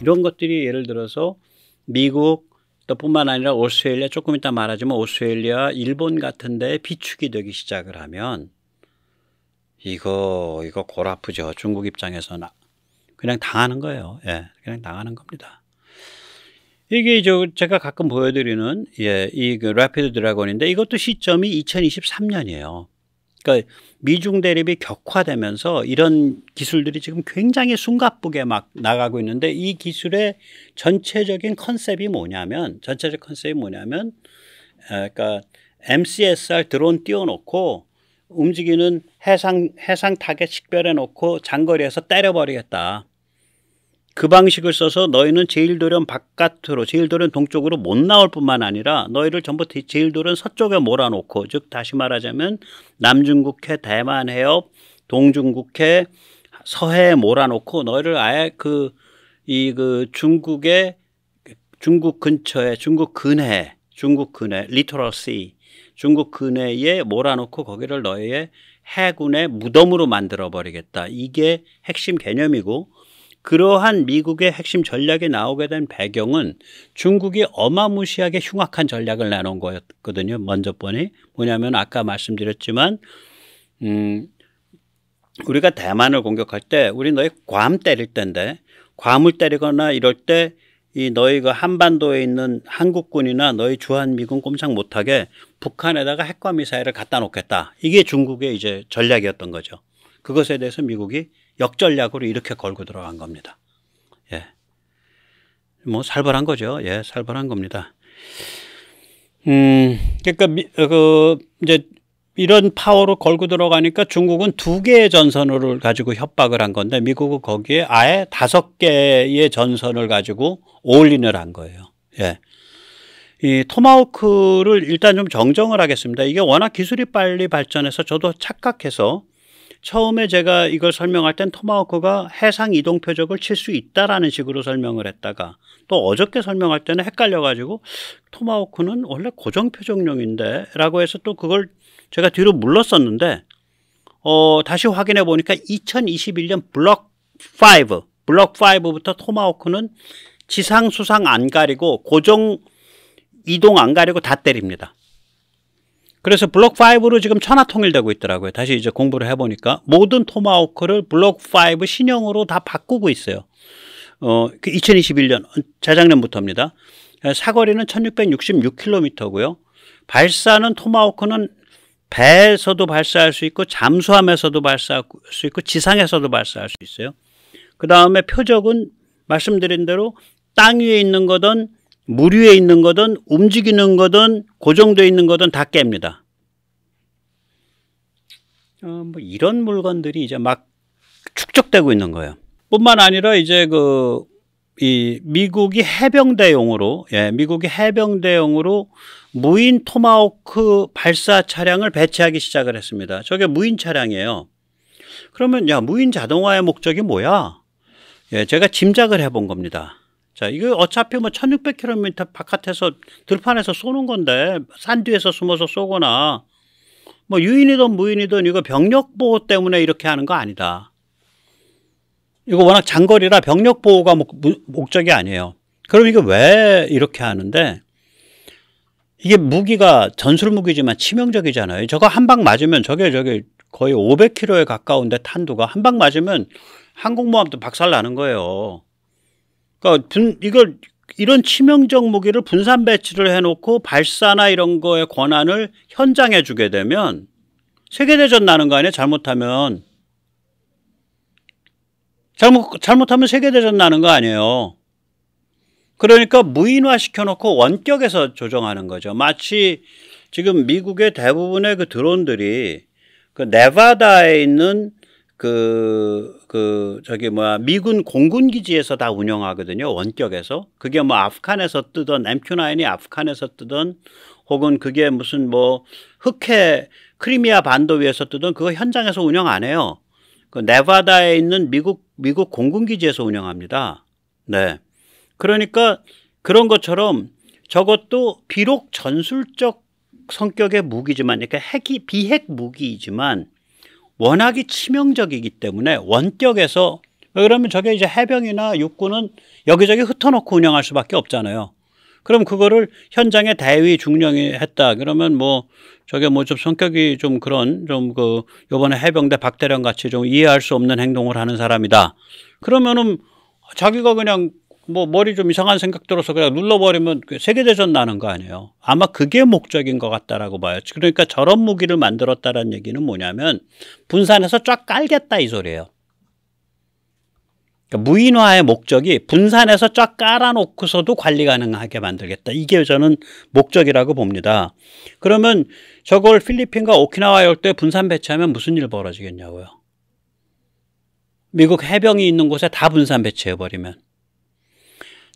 이런 것들이 예를 들어서 미국 또 뿐만 아니라 오스트레일리아, 조금 이따 말하지만 오스트레일리아, 일본 같은 데에 비축이 되기 시작을 하면 이거 골 아프죠. 중국 입장에서는 그냥 당하는 거예요. 예, 그냥 당하는 겁니다. 이게 제가 가끔 보여드리는 이 래피드 드래곤인데 이것도 시점이 2023년이에요. 그러니까 미중 대립이 격화되면서 이런 기술들이 지금 굉장히 숨가쁘게 막 나가고 있는데 이 기술의 전체적 컨셉이 뭐냐면 그러니까 MCSR 드론 띄워놓고 움직이는 해상 타겟 식별해 놓고 장거리에서 때려버리겠다. 그 방식을 써서 너희는 제일도련 바깥으로, 제일도련 동쪽으로 못 나올 뿐만 아니라 너희를 전부 제일도련 서쪽에 몰아놓고, 즉 다시 말하자면 남중국해, 대만 해협, 동중국해, 서해에 몰아놓고 너희를 아예 중국 근처에 중국 근해 리토럴 씨, 중국 근해에 몰아놓고 거기를 너희의 해군의 무덤으로 만들어 버리겠다. 이게 핵심 개념이고, 그러한 미국의 핵심 전략이 나오게 된 배경은 중국이 어마무시하게 흉악한 전략을 내놓은 거였거든요. 먼저 번이 뭐냐면 아까 말씀드렸지만 우리가 대만을 공격할 때 우리 너희 괌 때릴 때인데, 괌을 때리거나 이럴 때 이 너희가 한반도에 있는 한국군이나 너희 주한미군 꼼짝 못하게 북한에다가 핵과 미사일을 갖다 놓겠다. 이게 중국의 이제 전략이었던 거죠. 그것에 대해서 미국이 역전략으로 이렇게 걸고 들어간 겁니다. 예. 뭐 살벌한 거죠. 예, 살벌한 겁니다. 그러니까 이제 이런 파워로 걸고 들어가니까 중국은 2개의 전선을 가지고 협박을 한 건데 미국은 거기에 아예 5개의 전선을 가지고 올인을 한 거예요. 예. 이 토마호크를 일단 좀 정정을 하겠습니다. 이게 워낙 기술이 빨리 발전해서 저도 착각해서 처음에 제가 이걸 설명할 땐 토마호크가 해상 이동 표적을 칠 수 있다라는 식으로 설명을 했다가 또 어저께 설명할 때는 헷갈려가지고 토마호크는 원래 고정 표적용인데 라고 해서 또 그걸 제가 뒤로 물렀었는데 다시 확인해 보니까 2021년 블록 5부터 토마호크는 지상 수상 안 가리고 고정 이동 안 가리고 다 때립니다. 그래서 블록 5로 지금 천하통일되고 있더라고요. 다시 이제 공부를 해보니까 모든 토마호크를 블록 5 신형으로 다 바꾸고 있어요. 2021년 재작년부터입니다. 사거리는 1666km고요. 발사는 토마호크는 배에서도 발사할 수 있고 잠수함에서도 발사할 수 있고 지상에서도 발사할 수 있어요. 그 다음에 표적은 말씀드린 대로 땅 위에 있는 거든 물 위에 있는 거든 움직이는 거든 고정되어 있는 거든 다 깹니다. 뭐 이런 물건들이 이제 막 축적되고 있는 거예요. 뿐만 아니라 이제 이 미국이 해병대용으로 무인 토마호크 발사 차량을 배치하기 시작을 했습니다. 저게 무인 차량이에요. 그러면 야, 무인 자동화의 목적이 뭐야? 예, 제가 짐작을 해본 겁니다. 자, 이거 어차피 뭐 1600km 바깥에서 들판에서 쏘는 건데 산 뒤에서 숨어서 쏘거나 뭐 유인이든 무인이든 이거 병력 보호 때문에 이렇게 하는 거 아니다. 이거 워낙 장거리라 병력 보호가 목적이 아니에요. 그럼 이게 왜 이렇게 하는데, 이게 무기가 전술 무기지만 치명적이잖아요. 저거 한 방 맞으면 저게 거의 500km에 가까운데 탄두가 한 방 맞으면 항공모함도 박살 나는 거예요. 그러니까 이런 치명적 무기를 분산 배치를 해놓고 발사나 이런 거의 권한을 현장에 주게 되면 세계대전 나는 거 아니에요? 잘못하면 세계대전 나는 거 아니에요. 그러니까 무인화 시켜놓고 원격에서 조정하는 거죠. 마치 지금 미국의 대부분의 그 드론들이 그 네바다에 있는 미군 공군기지에서 다 운영하거든요. 원격에서. 그게 뭐 아프간에서 뜨던, MQ-9이 아프간에서 뜨던, 혹은 그게 무슨 뭐 흑해 크리미아 반도 위에서 뜨던 그거 현장에서 운영 안 해요. 그 네바다에 있는 미국 공군기지에서 운영합니다. 네. 그러니까 그런 것처럼 저것도 비록 전술적 성격의 무기지만, 그러니까 비핵 무기이지만 워낙이 치명적이기 때문에 원격에서 그러면 저게 이제 해병이나 육군은 여기저기 흩어놓고 운영할 수밖에 없잖아요. 그럼 그거를 현장에 대위 중령이 했다. 그러면 뭐 저게 뭐 좀 성격이 좀 그런 좀 그 요번에 해병대 박대령 같이 좀 이해할 수 없는 행동을 하는 사람이다. 그러면은 자기가 그냥 뭐 머리 좀 이상한 생각 들어서 그냥 눌러버리면 세계대전 나는 거 아니에요. 아마 그게 목적인 것 같다라고 봐요. 그러니까 저런 무기를 만들었다는 얘기는 뭐냐면 분산해서 쫙 깔겠다 이 소리예요. 그러니까 무인화의 목적이 분산해서 쫙 깔아놓고서도 관리 가능하게 만들겠다. 이게 저는 목적이라고 봅니다. 그러면 저걸 필리핀과 오키나와에 올 때 분산 배치하면 무슨 일 벌어지겠냐고요. 미국 해병이 있는 곳에 다 분산 배치해버리면.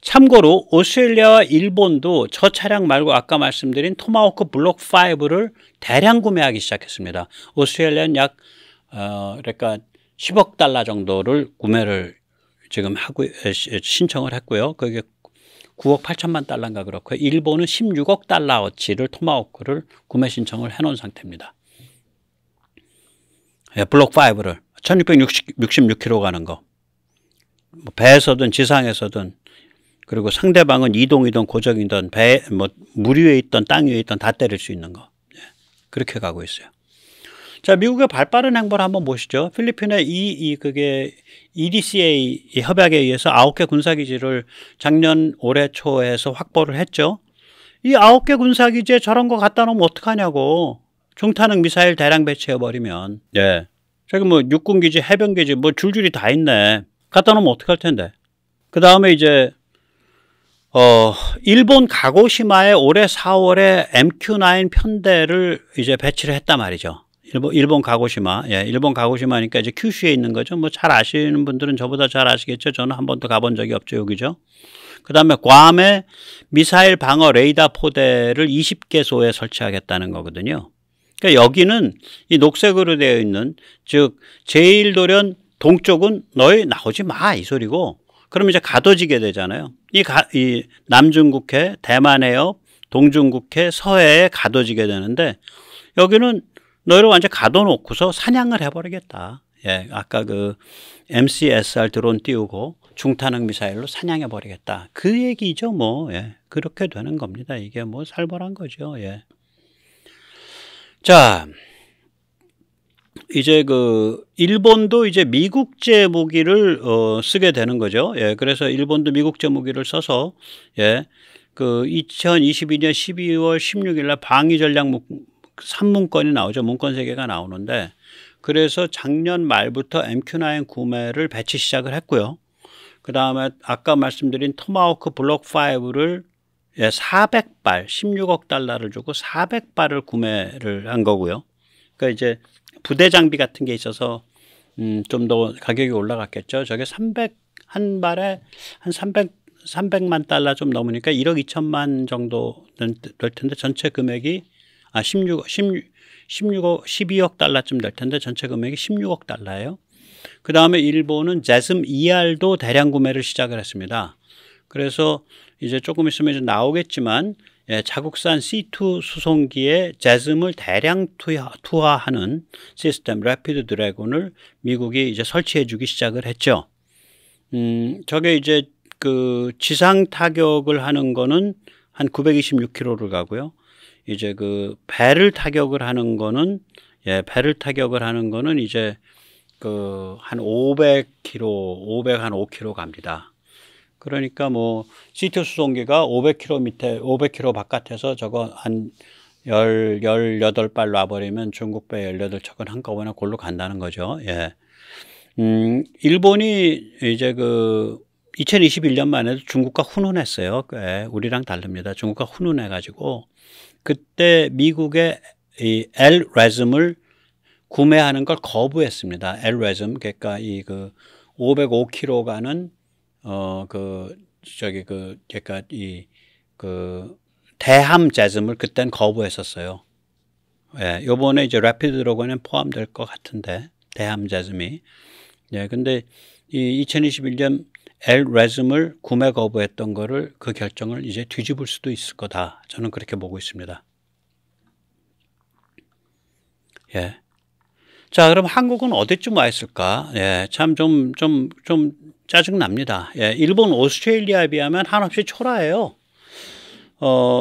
참고로 오스트레일리아와 일본도 저 차량 말고 아까 말씀드린 토마호크 블록 5를 대량 구매하기 시작했습니다. 오스트레일리아는 약 그러니까 10억 달러 정도를 구매를 지금 하고 신청을 했고요. 그게 9억 8천만 달러인가 그렇고요. 일본은 16억 달러어치를 토마호크를 구매 신청을 해놓은 상태입니다. 블록 5를 1666km 가는 거. 배에서든 지상에서든 그리고 상대방은 이동이든 고정이든 배, 뭐, 물 위에 있던 땅 위에 있던 다 때릴 수 있는 거. 그렇게 가고 있어요. 자, 미국의 발빠른 행보를 한번 보시죠. 필리핀의 그게 EDCA 협약에 의해서 9개 군사기지를 작년 올해 초에서 확보를 했죠. 이 9개 군사기지에 저런 거 갖다 놓으면 어떡하냐고. 중탄핵 미사일 대량 배치해버리면. 예. 저기 뭐 육군기지, 해병기지 뭐 줄줄이 다 있네. 갖다 놓으면 어떡할 텐데. 그 다음에 이제 일본 가고시마에 올해 4월에 MQ-9 편대를 이제 배치를 했단 말이죠. 일본 가고시마. 예, 일본 가고시마니까 이제 큐슈에 있는 거죠. 뭐 잘 아시는 분들은 저보다 잘 아시겠죠. 저는 한 번도 가본 적이 없죠, 여기죠. 그 다음에 괌에 미사일 방어 레이더 포대를 20개소에 설치하겠다는 거거든요. 그러니까 여기는 이 녹색으로 되어 있는, 즉, 제1도련 동쪽은 너희 나오지 마, 이 소리고, 그럼 이제 가둬지게 되잖아요. 이 남중국해, 대만해협, 동중국해, 서해에 가둬지게 되는데 여기는 너희를 완전 가둬놓고서 사냥을 해버리겠다. 예, 아까 그 MCSR 드론 띄우고 중탄핵 미사일로 사냥해버리겠다. 그 얘기죠, 뭐. 예, 그렇게 되는 겁니다. 이게 뭐 살벌한 거죠. 예. 자. 이제 그 일본도 이제 미국제 무기를 쓰게 되는 거죠. 예, 그래서 일본도 미국제 무기를 써서 예, 그 2022년 12월 16일 날 방위 전략 3문건이 나오죠. 문건 3개가 나오는데 그래서 작년 말부터 MQ-9 구매를 배치 시작을 했고요. 그 다음에 아까 말씀드린 토마호크 블록 5를 예, 400발 16억 달러를 주고 400발을 구매를 한 거고요. 그러니까 이제 부대 장비 같은 게 있어서 좀 더 가격이 올라갔겠죠. 저게 한 발에 한 300만 달러 좀 넘으니까 1억 2천만 정도 될 텐데 전체 금액이 12억 달러쯤 될 텐데 전체 금액이 16억 달러예요. 그 다음에 일본은 제슴 ER도 대량 구매를 시작을 했습니다. 그래서 이제 조금 있으면 이제 나오겠지만 예, 자국산 C2 수송기에 제슴을 대량 투하하는 시스템 래피드 드래곤을 미국이 이제 설치해 주기 시작을 했죠. 저게 이제 그 지상 타격을 하는 거는 한 926km를 가고요. 이제 그 배를 타격을 하는 거는 이제 그 한 500km, 505km 갑니다. 그러니까 뭐 C2 수송기가 500km 밑에 500km 바깥에서 저거 한 18발 놔버리면 중국 배 18척은 한꺼번에 골로 간다는 거죠. 예. 일본이 이제 그 2021년만 해도 중국과 훈훈했어요. 예, 우리랑 다릅니다. 중국과 훈훈해 가지고 그때 미국의 이 LRASM을 구매하는 걸 거부했습니다. LRASM 그러니까 이 그 505km 가는 그러니까 그 대함 제슴을 그땐 거부했었어요. 예, 요번에 이제 래피드 드래곤에 포함될 것 같은데, 대함 제슴이. 예, 근데 이 2021년 LRASM을 구매 거부했던 거를 그 결정을 이제 뒤집을 수도 있을 거다. 저는 그렇게 보고 있습니다. 예. 자, 그럼 한국은 어디쯤 와 있을까? 예, 참 좀 짜증납니다. 예, 일본, 오스트레일리아에 비하면 한없이 초라해요.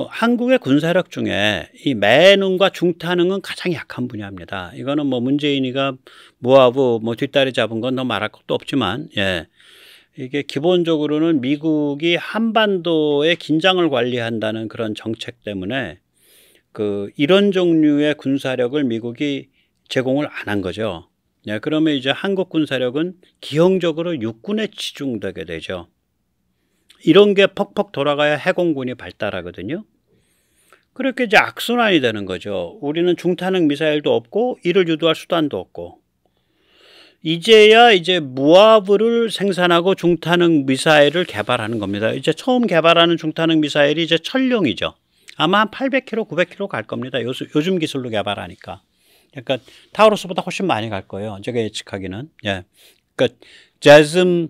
한국의 군사력 중에 이 매능과 중타능은 가장 약한 분야입니다. 이거는 뭐 문재인이가 뭐하고 뭐 뒷다리 잡은 건 더 말할 것도 없지만, 예. 이게 기본적으로는 미국이 한반도의 긴장을 관리한다는 그런 정책 때문에 이런 종류의 군사력을 미국이 제공을 안 한 거죠. 예, 그러면 이제 한국 군사력은 기형적으로 육군에 치중되게 되죠. 이런 게 퍽퍽 돌아가야 해공군이 발달하거든요. 그렇게 이제 악순환이 되는 거죠. 우리는 중타능 미사일도 없고 이를 유도할 수단도 없고, 이제야 이제 무아브를 생산하고 중타능 미사일을 개발하는 겁니다. 이제 처음 개발하는 중타능 미사일이 이제 천룡이죠. 아마 한 800km, 900km 갈 겁니다. 요즘 기술로 개발하니까. 그러니까 타우루스보다 훨씬 많이 갈 거예요. 제가 예측하기는. 예. 그러니까 제즘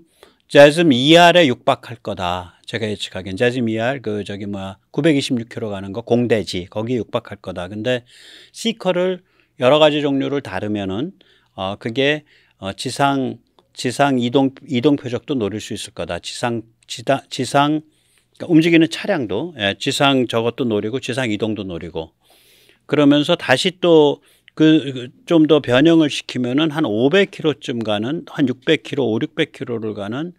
ER에 육박할 거다. 제가 예측하기엔 제즘 ER 926km 가는 거 공대지 거기에 육박할 거다. 근데 시커를 여러 가지 종류를 다루면은 그게 지상 이동 표적도 노릴 수 있을 거다. 지상 그러니까 움직이는 차량도, 예, 지상 저것도 노리고 지상 이동도 노리고, 그러면서 다시 또 좀 더 변형을 시키면은 한 500km쯤 가는, 한 600km, 500~600km를 가는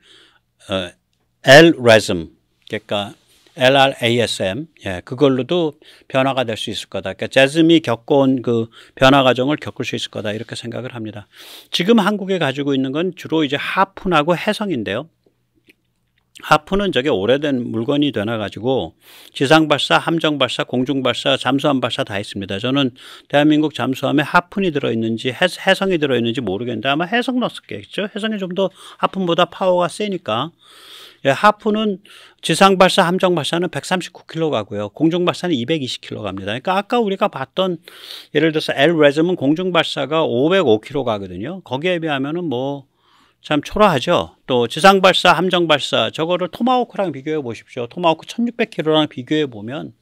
LRASM, 그러니까 LRASM, 예, 그걸로도 변화가 될 수 있을 거다. 그러니까 제즘이 겪어온 그 변화 과정을 겪을 수 있을 거다. 이렇게 생각을 합니다. 지금 한국에 가지고 있는 건 주로 이제 하푼하고 해성인데요. 하푼은 저게 오래된 물건이 되나가지고 지상발사, 함정발사, 공중발사, 잠수함 발사 다 있습니다. 저는 대한민국 잠수함에 하푼이 들어있는지 해성이 들어있는지 모르겠는데 아마 해성 넣었겠죠. 해성이 좀 더 하푼보다 파워가 세니까. 예, 하푼은 지상발사, 함정발사는 139km 가고요. 공중발사는 220km 갑니다. 그러니까 아까 우리가 봤던 예를 들어서 LRASM은 공중발사가 505km 가거든요. 거기에 비하면은 뭐 참 초라하죠. 또 지상발사, 함정발사 저거를 토마호크랑 비교해 보십시오. 토마호크 1600km랑 비교해 보면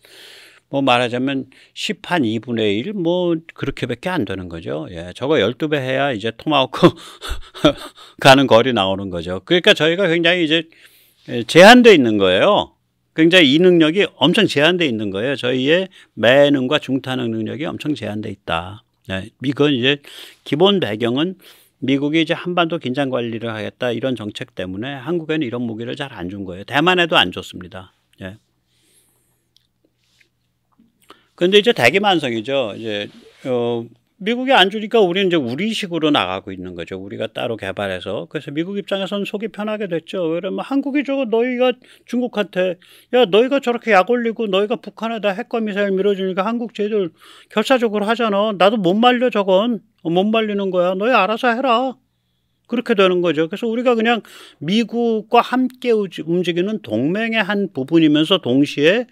뭐 말하자면 10 한 2분의 1 뭐 그렇게밖에 안 되는 거죠. 예, 저거 12배 해야 이제 토마호크 가는 거리 나오는 거죠. 그러니까 저희가 굉장히 이제 제한되어 있는 거예요. 굉장히 이 능력이 엄청 제한되어 있는 거예요. 저희의 매능과 중타능 능력이 엄청 제한되어 있다. 예, 이건 이제 기본 배경은 미국이 이제 한반도 긴장 관리를 하겠다 이런 정책 때문에 한국에는 이런 무기를 잘 안 준 거예요. 대만에도 안 줬습니다. 예. 근데 이제 대기만성이죠. 이제 미국이 안 주니까 우리는 이제 우리식으로 나가고 있는 거죠. 우리가 따로 개발해서. 그래서 미국 입장에서는 속이 편하게 됐죠. 그러면 한국이 저거 너희가 중국한테 야 너희가 저렇게 약 올리고 너희가 북한에다 핵과 미사일 밀어주니까 한국 쟤들 결사적으로 하잖아. 나도 못 말려 저건. 못 말리는 거야. 너희 알아서 해라. 그렇게 되는 거죠. 그래서 우리가 그냥 미국과 함께 움직이는 동맹의 한 부분이면서 동시에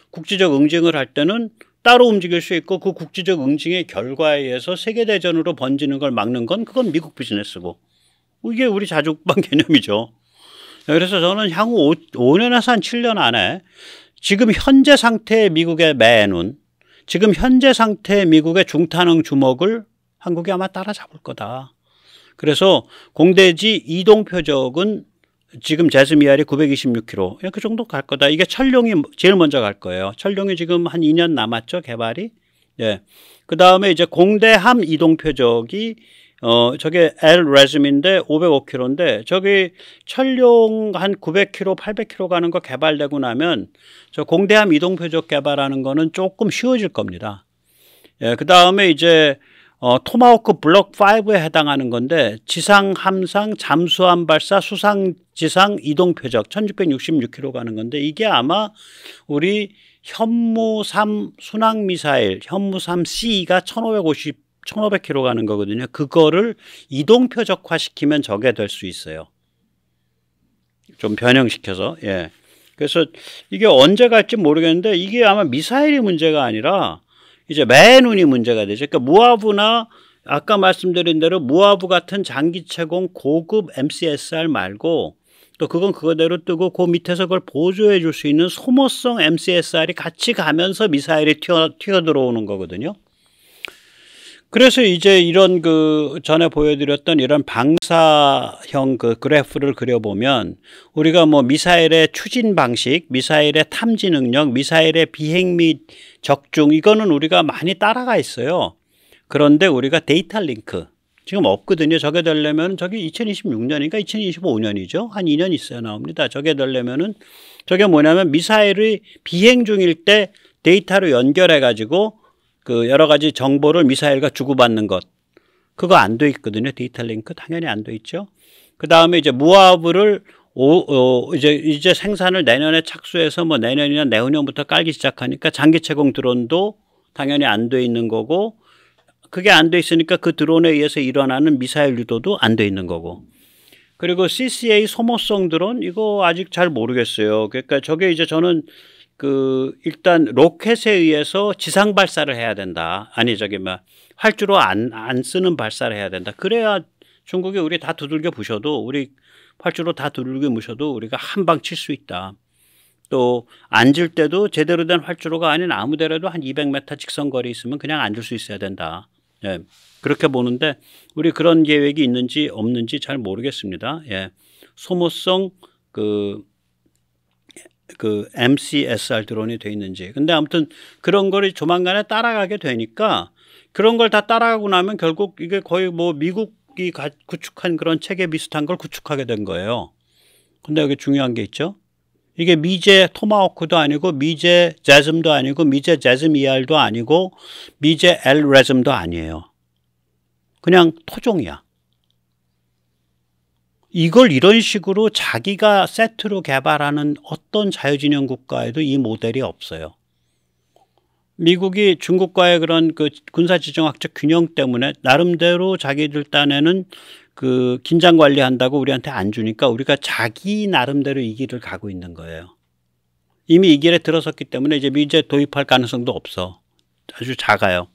국제적 응징을 할 때는 따로 움직일 수 있고 그 국제적 응징의 결과에 의해서 세계대전으로 번지는 걸 막는 건 그건 미국 비즈니스고 이게 우리 자주국방 개념이죠. 그래서 저는 향후 5년에서 한 7년 안에 지금 현재 상태의 미국의 매눈, 지금 현재 상태의 미국의 중타능 주먹을 한국이 아마 따라잡을 거다. 그래서 공대지 이동 표적은 지금 제즘 ER이 926km 그 정도 갈 거다. 이게 천룡이 제일 먼저 갈 거예요. 천룡이 지금 한 2년 남았죠, 개발이. 예. 그 다음에 이제 공대함 이동 표적이 저게 LRASM인데 505km인데 저기 천룡 한 900km, 800km 가는 거 개발되고 나면 저 공대함 이동 표적 개발하는 거는 조금 쉬워질 겁니다. 예. 그 다음에 이제 토마호크 블록 5에 해당하는 건데 지상, 함상, 잠수함 발사, 수상, 지상, 이동 표적 1666km 가는 건데 이게 아마 우리 현무3 순항미사일 현무3C가 1500km 가는 거거든요. 그거를 이동 표적화 시키면 저게 될 수 있어요. 좀 변형시켜서. 예. 그래서 이게 언제 갈지 모르겠는데 이게 아마 미사일이 문제가 아니라 이제 매눈이 문제가 되죠. 그러니까 무아브나 아까 말씀드린 대로 무아브 같은 장기 채공 고급 MCSR 말고 또 그건 그거대로 뜨고 그 밑에서 그걸 보조해 줄 수 있는 소모성 MCSR이 같이 가면서 미사일이 튀어 들어오는 거거든요. 그래서 이제 이런 그 전에 보여드렸던 이런 방사형 그 그래프를 그려보면 우리가 뭐 미사일의 추진 방식, 미사일의 탐지 능력, 미사일의 비행 및 적중 이거는 우리가 많이 따라가 있어요. 그런데 우리가 데이터 링크 지금 없거든요. 저게 되려면 저게 2026년인가 2025년이죠. 한 2년 있어야 나옵니다. 저게 되려면은 저게 뭐냐면 미사일이 비행 중일 때 데이터로 연결해 가지고 그 여러 가지 정보를 미사일과 주고받는 것. 그거 안 돼 있거든요. 데이터 링크 당연히 안 돼 있죠. 그다음에 이제 무하브를 이제 생산을 내년에 착수해서 뭐 내년이나 내후년부터 깔기 시작하니까 장기 채공 드론도 당연히 안 돼 있는 거고 그게 안 돼 있으니까 그 드론에 의해서 일어나는 미사일 유도도 안 돼 있는 거고. 그리고 CCA 소모성 드론 이거 아직 잘 모르겠어요. 그러니까 저게 이제 저는 그 일단 로켓에 의해서 지상 발사를 해야 된다. 아니 저기 뭐 활주로 안 쓰는 발사를 해야 된다. 그래야 중국이 우리 다 두들겨 부셔도 우리 활주로 다 두들겨 부셔도 우리가 한 방 칠 수 있다. 또 앉을 때도 제대로 된 활주로가 아닌 아무 데라도 한 200m 직선거리 있으면 그냥 앉을 수 있어야 된다. 예. 그렇게 보는데 우리 그런 계획이 있는지 없는지 잘 모르겠습니다. 예. 소모성 그 MCSR 드론이 돼 있는지. 근데 아무튼 그런 거를 조만간에 따라가게 되니까 그런 걸 다 따라가고 나면 결국 이게 거의 뭐 미국이 구축한 그런 체계 비슷한 걸 구축하게 된 거예요. 근데 여기 중요한 게 있죠. 이게 미제 토마호크도 아니고 미제 제즘도 아니고 미제 제즘 ER도 아니고 미제 LRASM도 아니에요. 그냥 토종이야. 이걸 이런 식으로 자기가 세트로 개발하는 어떤 자유진영 국가에도 이 모델이 없어요. 미국이 중국과의 그런 그 군사지정학적 균형 때문에 나름대로 자기들 딴에는 그 긴장 관리한다고 우리한테 안 주니까 우리가 자기 나름대로 이 길을 가고 있는 거예요. 이미 이 길에 들어섰기 때문에 이제 미제 도입할 가능성도 없어. 아주 작아요.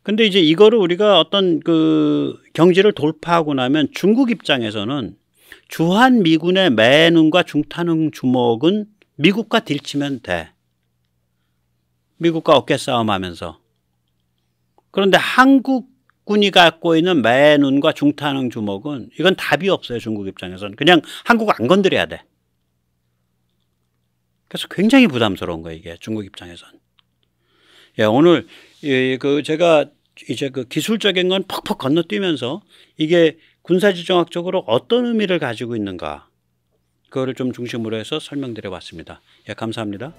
근데 이제 이거를 우리가 어떤 그 경지를 돌파하고 나면 중국 입장에서는 주한 미군의 매눈과 중탄흥 주먹은 미국과 딜치면 돼. 미국과 어깨 싸움 하면서. 그런데 한국군이 갖고 있는 매눈과 중탄흥 주먹은 이건 답이 없어요. 중국 입장에서는. 그냥 한국 안 건드려야 돼. 그래서 굉장히 부담스러운 거예요. 이게 중국 입장에서는. 예, 오늘 그 제가 이제 그 기술적인 건 퍽퍽 건너뛰면서 이게 군사지정학적으로 어떤 의미를 가지고 있는가 그거를 좀 중심으로 해서 설명드려 봤습니다. 예, 감사합니다.